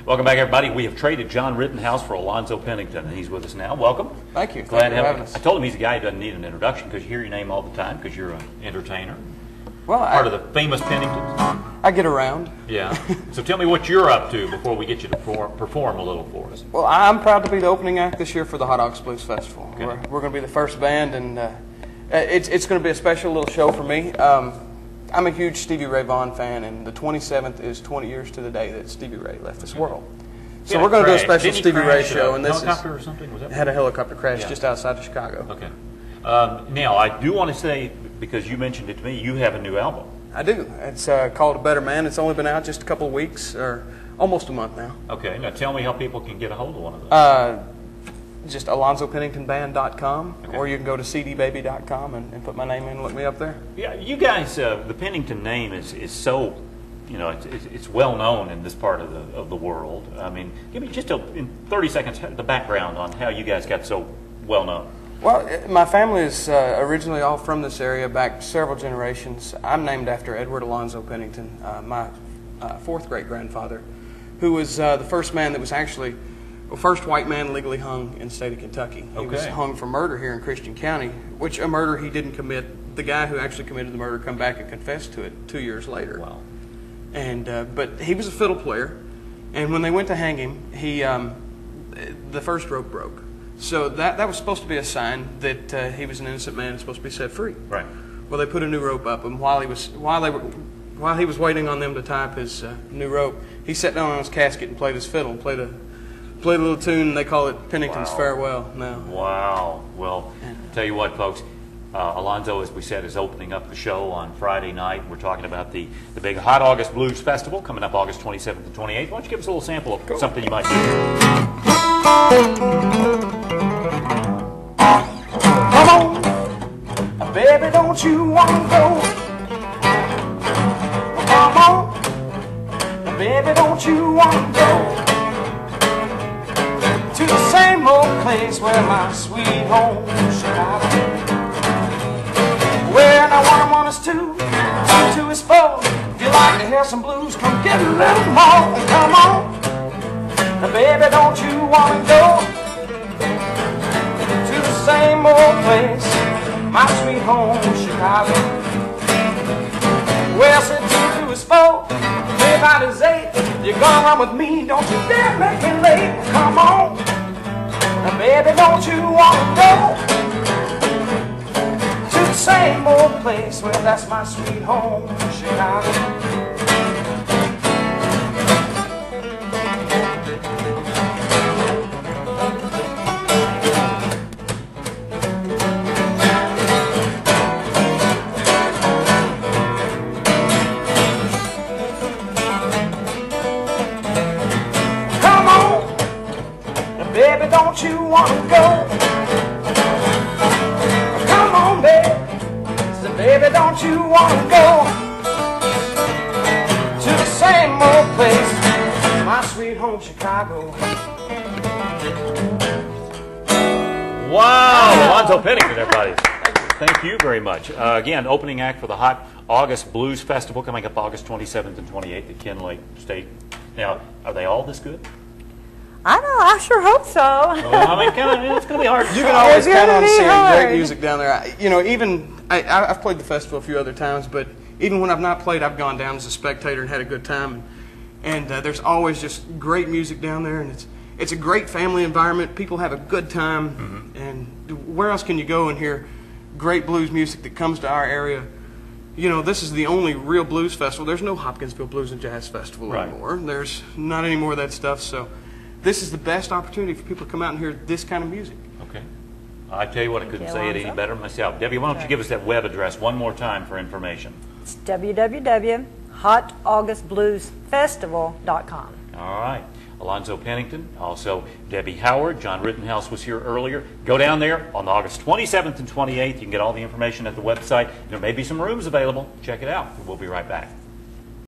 Welcome back, everybody. We have traded John Rittenhouse for Alonzo Pennington, and he's with us now. Welcome. Thank you. Glad Thank to you for have having you. us. I told him he's a guy who doesn't need an introduction because you hear your name all the time because you're an entertainer. Well, Part of the famous Penningtons. I get around. Yeah. So tell me what you're up to before we get you to perform a little for us. Well, I'm proud to be the opening act this year for the Hot August Blues Festival. Okay. We're going to be the first band, and it's going to be a special little show for me. I'm a huge Stevie Ray Vaughan fan, and the 27th is 20 years to the day that Stevie Ray left this world. So we're going to do a special Stevie Ray show, and this helicopter or something? Was that had a helicopter crash just outside of Chicago. Okay. Now I do want to say, because you mentioned it to me, you have a new album. I do. It's called A Better Man. It's only been out just a couple of weeks, or almost a month now. Okay. Now tell me how people can get a hold of one of those. Just AlonzoPenningtonBand.com, Okay. or you can go to cdbaby.com and put my name in and look me up there. Yeah, you guys, the Pennington name is so, you know, it's well known in this part of the world. I mean, give me just in 30 seconds the background on how you guys got so well known. Well, my family is originally all from this area, back several generations. I'm named after Edward Alonzo Pennington, my fourth great-grandfather, who was the first man that was actually, first white man legally hung in the state of Kentucky. He was hung for murder here in Christian County, which a murder he didn't commit. The guy who actually committed the murder come back and confessed to it 2 years later. Wow. And but he was a fiddle player, and when they went to hang him, the first rope broke. So that was supposed to be a sign that he was an innocent man and supposed to be set free. Right. Well, they put a new rope up, and while he was waiting on them to tie up his new rope, he sat down on his casket and played his fiddle, and played a little tune. They call it Pennington's Farewell now. Wow. Well, tell you what, folks. Alonzo, as we said, is opening up the show on Friday night. We're talking about the big Hot August Blues Festival coming up August 27th and 28th. Why don't you give us a little sample of something you might do? Come on, baby, don't you want to go? Come on, baby, don't you want to go to the same old place where my sweet home Chicago? Where now one is two is four. If you like to hear some blues, come get a little more. Come on, now baby, don't you want to go to the same old place, my sweet home Chicago? Well, said two is four, five is eight. You're gonna run with me, don't you dare make me late. Come on, now baby, don't you want to go same old place where that's my sweet home, Chicago. Come on, now baby, don't you want to go? Come on, baby. Baby, don't you want to go to the same old place, my sweet home Chicago? Wow, Alonzo Pennington, everybody. Thank you very much. Again, opening act for the Hot August Blues Festival coming up August 27th and 28th at Ken Lake State. Now, are they all this good? I know, I sure hope so. Well, I mean, it's going to be hard. You can always count on seeing hard. great music down there. You know, even I've played the festival a few other times, but even when I've not played, I've gone down as a spectator and had a good time. And there's always just great music down there, and it's a great family environment. People have a good time, and where else can you go and hear great blues music that comes to our area? You know, this is the only real blues festival. There's no Hopkinsville Blues and Jazz Festival anymore. There's not any more of that stuff. So this is the best opportunity for people to come out and hear this kind of music. Okay. I tell you what, I couldn't say it any better myself. Debbie, why don't you give us that web address one more time for information? It's www.hotaugustbluesfestival.com. All right. Alonzo Pennington, also Debbie Howard. John Rittenhouse was here earlier. Go down there on August 27th and 28th. You can get all the information at the website. There may be some rooms available. Check it out. We'll be right back.